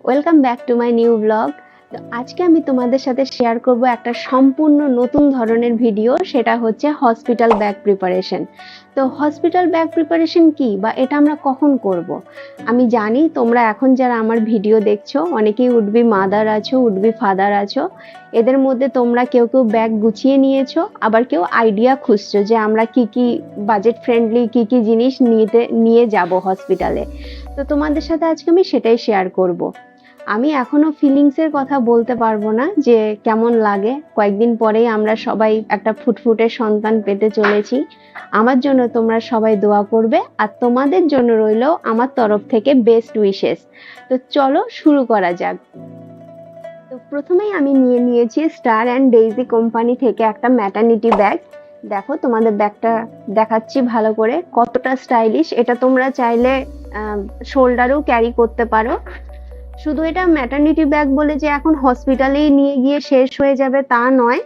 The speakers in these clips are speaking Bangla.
Welcome back to my new blog. তো আজকে আমি তোমাদের সাথে শেয়ার করব একটা সম্পূর্ণ নতুন ধরনের ভিডিও, সেটা হচ্ছে হসপিটাল ব্যাগ প্রিপারেশন। তো হসপিটাল ব্যাগ প্রিপারেশন কি বা এটা আমরা কখন করব? আমি জানি তোমরা এখন যারা আমার ভিডিও দেখছো অনেকেই উডবি মাদার আছো, উডবি ফাদার আছো। এদের মধ্যে তোমরা কেউ কেউ ব্যাগ গুছিয়ে নিয়েছো, আবার কেউ আইডিয়া খুঁজছো যে আমরা কি কি বাজেট ফ্রেন্ডলি কি জিনিস নিয়ে যাব হসপিটালে। তো তোমাদের সাথে আজকে আমি সেটাই শেয়ার করব। আমি এখনো ফিলিংসের কথা বলতে পারবো না যে কেমন লাগে। কয়েকদিন পরেই আমরা সবাই একটা ফুটফুটে সন্তান পেতে চলেছি। আমার জন্য তোমরা সবাই দোয়া করবে, আর তোমাদের জন্য রইলো আমার তরফ থেকে বেস্ট উইশেস। তো চলো শুরু করা যাক। তো প্রথমেই আমি নিয়ে নিয়েছি স্টার অ্যান্ড ডেইজি কোম্পানি থেকে একটা ম্যাটারনিটি ব্যাগ। দেখো তোমাদের ব্যাগটা দেখাচ্ছি ভালো করে, কতটা স্টাইলিশ। এটা তোমরা চাইলে শোল্ডারেও ক্যারি করতে পারো। শুধু এটা ম্যাটারনিটি ব্যাগ বলে যে এখন হসপিটালেই নিয়ে গিয়ে শেষ হয়ে যাবে তা নয়।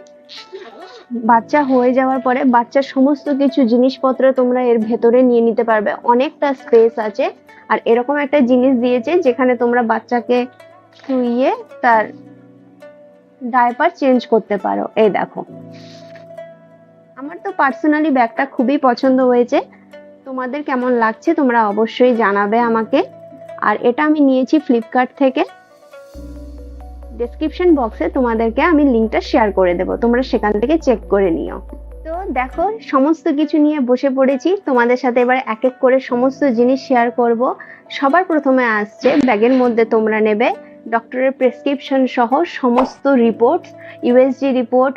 বাচ্চা হয়ে যাওয়ার পরে বাচ্চার সমস্ত কিছু জিনিসপত্র তোমরা এর ভেতরে নিয়ে নিতে পারবে, অনেকটা স্পেস আছে। আর এরকম একটা জিনিস দিয়েছে যেখানে তোমরা বাচ্চাকে শুইয়ে তার ডায়পার চেঞ্জ করতে পারো। এই দেখো, আমার তো পার্সোনালি ব্যাগটা খুবই পছন্দ হয়েছে। তোমাদের কেমন লাগছে তোমরা অবশ্যই জানাবে আমাকে। আর এটা আমি নিয়েছি ফ্লিপকার্ট থেকে। ডেসক্রিপশন বক্সে তোমাদেরকে আমি লিঙ্কটা শেয়ার করে দেবো, তোমরা সেখান থেকে চেক করে নিও। তো দেখো সমস্ত কিছু নিয়ে বসে পড়েছি, তোমাদের সাথে এবার এক এক করে সমস্ত জিনিস শেয়ার করব। সবার প্রথমে আসছে ব্যাগের মধ্যে তোমরা নেবে ডক্টরের প্রেসক্রিপশন সহ সমস্ত report, USG report,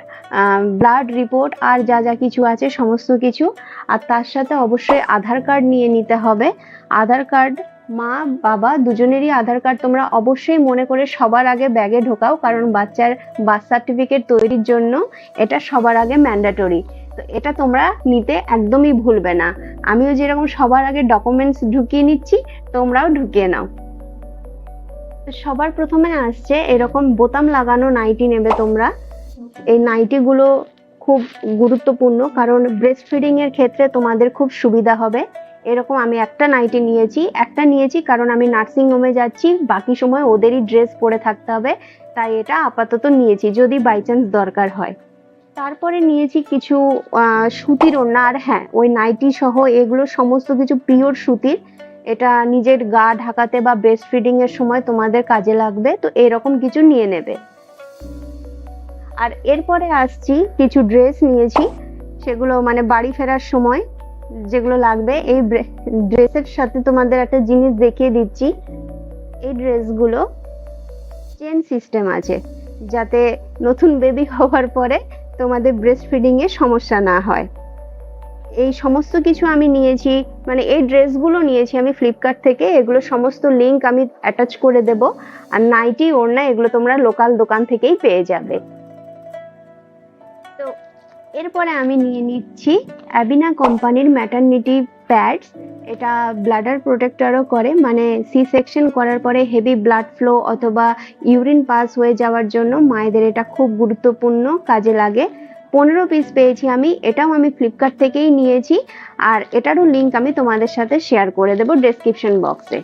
blood report, আর যা যা কিছু আছে সমস্ত কিছু। আর তার সাথে অবশ্যই আধার কার্ড নিয়ে নিতে হবে। আধার কার্ড মা বাবা দুজনেরই আধার কার্ড তোমরা অবশ্যই মনে করে সবার আগে ব্যাগে ঢোকাও, কারণ বাচ্চার বার্থ সার্টিফিকেট তৈরির জন্য এটা সবার আগে ম্যান্ডেটরি। তো এটা তোমরা নিতে একদমই ভুলবে না। আমিও যেরকম সবার আগে ডকুমেন্টস ঢুকিয়ে নিচ্ছি, তোমরাও ঢুকিয়ে নাও। তো সবার প্রথমে আসছে এরকম বোতাম লাগানো নাইটি নেবে তোমরা। এই নাইটিগুলো খুব গুরুত্বপূর্ণ, কারণ ব্রেস্ট ফিডিং এর ক্ষেত্রে তোমাদের খুব সুবিধা হবে। এরকম আমি একটা নাইটি নিয়েছি কারণ আমি নার্সিং হোমে যাচ্ছি, বাকি সময় ওদেরই ড্রেস পরে থাকতে হবে, তাই এটা আপাতত নিয়েছি যদি বাই চান্স দরকার হয়। তারপরে নিয়েছি কিছু সুতির ওড়না। আর হ্যাঁ, ওই নাইটি সহ এগুলো সমস্ত কিছু পিওর সুতির। এটা নিজের গা ঢাকাতে বা ব্রেস্ট ফিডিং এর সময় তোমাদের কাজে লাগবে, তো এরকম কিছু নিয়ে নেবে। আর এরপরে আসছি কিছু ড্রেস নিয়েছি, সেগুলো মানে বাড়ি ফেরার সময় যেগুলো লাগবে। এই ড্রেসের সাথে তোমাদের একটা জিনিস দেখিয়ে দিচ্ছি। এই ড্রেসগুলো চেন সিস্টেম আছে, যাতে নতুন বেবি হওয়ার পরে তোমাদের ব্রেস্ট ফিডিং এ সমস্যা না হয়। এই সমস্ত কিছু আমি নিয়েছি, মানে এই ড্রেসগুলো নিয়েছি আমি ফ্লিপকার্ট থেকে। এগুলো সমস্ত লিংক আমি অ্যাটাচ করে দেব। আর নাইটি ওড়না এগুলো তোমরা লোকাল দোকান থেকেই পেয়ে যাবে। তো এরপরে আমি নিয়ে নিচ্ছি অ্যাবিনা কোম্পানির ম্যাটারনিটি প্যাডস। এটা ব্লাডার প্রোটেক্টরও করে, মানে সি সেকশন করার পরে হেভি ব্লাড ফ্লো অথবা ইউরিন পাস হয়ে যাওয়ার জন্য মায়েদের এটা খুব গুরুত্বপূর্ণ কাজে লাগে। 15 পিস পেয়েছি আমি, এটাও আমি ফ্লিপকার্ট থেকেই নিয়েছি। আর এটারও লিঙ্ক আমি তোমাদের সাথে শেয়ার করে দেবো ডেসক্রিপশন বক্সে।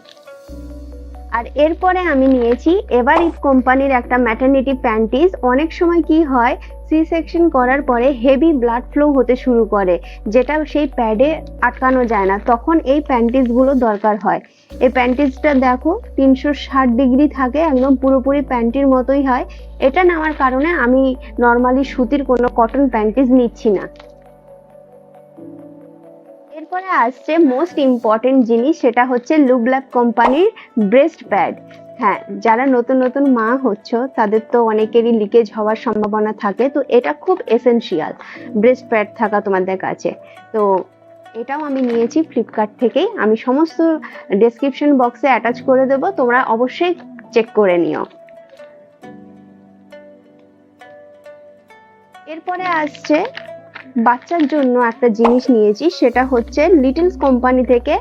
আর এরপরে আমি নিয়েছি এভারিভ কোম্পানির একটা ম্যাটারনিটি প্যান্টিস। অনেক সময় কি হয়, সি সেকশন করার পরে হেভি ব্লাড ফ্লো হতে শুরু করে, যেটা সেই প্যাডে আটকানো যায় না, তখন এই প্যান্টিসগুলো দরকার হয়। এই প্যান্টিসটা দেখো 360 ডিগ্রি থাকে, একদম পুরোপুরি প্যান্টির মতোই হয়। এটা নেওয়ার কারণে আমি নর্মালি সুতির কোনো কটন প্যান্টিস নিচ্ছি না। এরপরে আসছে মোস্ট ইম্পর্টেন্ট জিনিস, সেটা হচ্ছে লুবল্যাব কোম্পানির ব্রেস্ট প্যাড। হ্যাঁ, যারা নতুন নতুন মা হচ্ছ তাদের তো অনেকেরই লিকেজ হওয়ার সম্ভাবনা থাকে, তো এটা খুব এসেনশিয়াল ব্রেস্ট প্যাড থাকা তোমাদের কাছে। তো এটাও আমি নিয়েছি ফ্লিপকার্ট থেকেই, আমি সমস্ত ডেসক্রিপশন বক্সে অ্যাটাচ করে দেবো, তোমরা অবশ্যই চেক করে নিও। এরপরে আসছে বাচ্চার জন্য একটা জিনিস নিয়েছি, সেটা হচ্ছে লিটলস কোম্পানি থেকে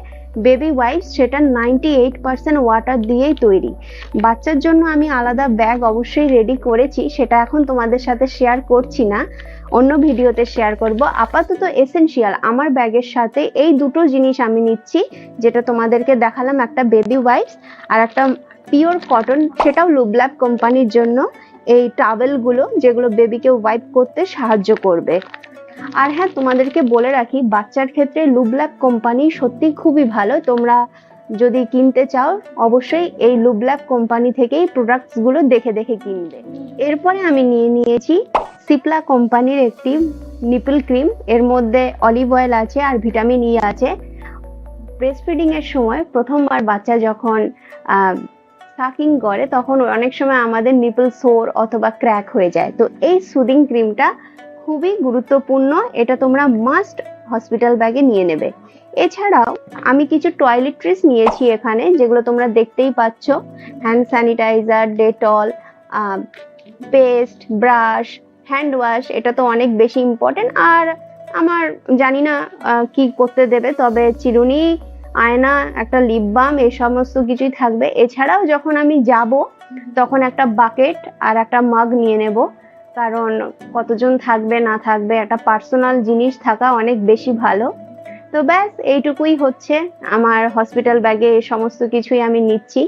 বেবি ওয়াইপস। সেটা 98% ওয়াটার দিয়েই তৈরি। বাচ্চার জন্য আমি আলাদা ব্যাগ অবশ্যই রেডি করেছি, সেটা এখন তোমাদের সাথে শেয়ার করছি না, অন্য ভিডিওতে শেয়ার করব। আপাতত এসেনশিয়াল আমার ব্যাগের সাথে এই দুটো জিনিস আমি নিচ্ছি, যেটা তোমাদেরকে দেখালাম, একটা বেবি ওয়াইপস আর একটা পিওর কটন, সেটাও লুবল্যাব কোম্পানির জন্য এই টাওয়েলগুলো, যেগুলো বেবিকে ওয়াইপ করতে সাহায্য করবে। আর হ্যাঁ, তোমাদেরকে বলে রাখি, বাচ্চার ক্ষেত্রে লুবল্যাব কোম্পানি সত্যি খুবই ভালো। তোমরা যদি কিনতে চাও অবশ্যই এই লুবল্যাব কোম্পানি থেকেই প্রোডাক্টসগুলো দেখে দেখে কিনবে। এরপরে আমি নিয়েছি সিপ্লা কোম্পানির একটি নিপল ক্রিম। এর মধ্যে অলিভ অয়েল আছে আর ভিটামিন ই আছে। ব্রেস্ট ফিডিং এর সময় প্রথমবার বাচ্চা যখন সাকিং করে তখন অনেক সময় আমাদের নিপল সোর অথবা ক্র্যাক হয়ে যায়। তো এই সুদিং ক্রিমটা খুবই গুরুত্বপূর্ণ, এটা তোমরা মাস্ট হসপিটাল ব্যাগে নিয়ে নেবে। এছাড়াও আমি কিছু টয়লেট্রিজ নিয়েছি এখানে, যেগুলো তোমরা দেখতেই পাচ্ছ। Hand sanitiser, Dettol, paste, brush, hand wash, এটা তো অনেক বেশি ইম্পর্টেন্ট। আর আমার জানি না কি করতে দেবে, তবে চিরুনি, আয়না, একটা লিপ বাম, এই সমস্ত কিছুই থাকবে। এছাড়াও যখন আমি যাব তখন একটা বাকেট আর একটা মাগ নিয়ে নেব, কারণ কতজন থাকবে না থাকবে, একটা পার্সোনাল জিনিস থাকা অনেক বেশি ভালো। তো ব্যাস এইটুকুই হচ্ছে আমার হসপিটাল ব্যাগে, এই সমস্ত কিছুই আমি নিচ্ছি।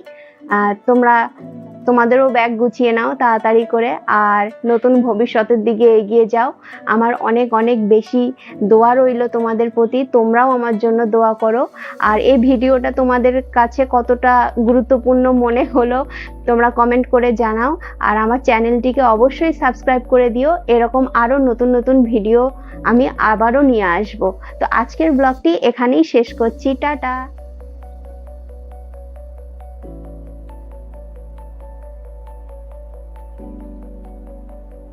তোমাদেরও ব্যাগ গুছিয়ে নাও তাড়াতাড়ি করে, আর নতুন ভবিষ্যতের দিকে এগিয়ে যাও। আমার অনেক অনেক বেশি দোয়া রইল তোমাদের প্রতি, তোমরাও আমার জন্য দোয়া করো। আর এই ভিডিওটা তোমাদের কাছে কতটা গুরুত্বপূর্ণ মনে হলো তোমরা কমেন্ট করে জানাও। আর আমার চ্যানেলটিকে অবশ্যই সাবস্ক্রাইব করে দিও, এরকম আরো নতুন নতুন ভিডিও আমি আবারও নিয়ে আসবো। তো আজকের ব্লগটি এখানেই শেষ করছি, টাটা।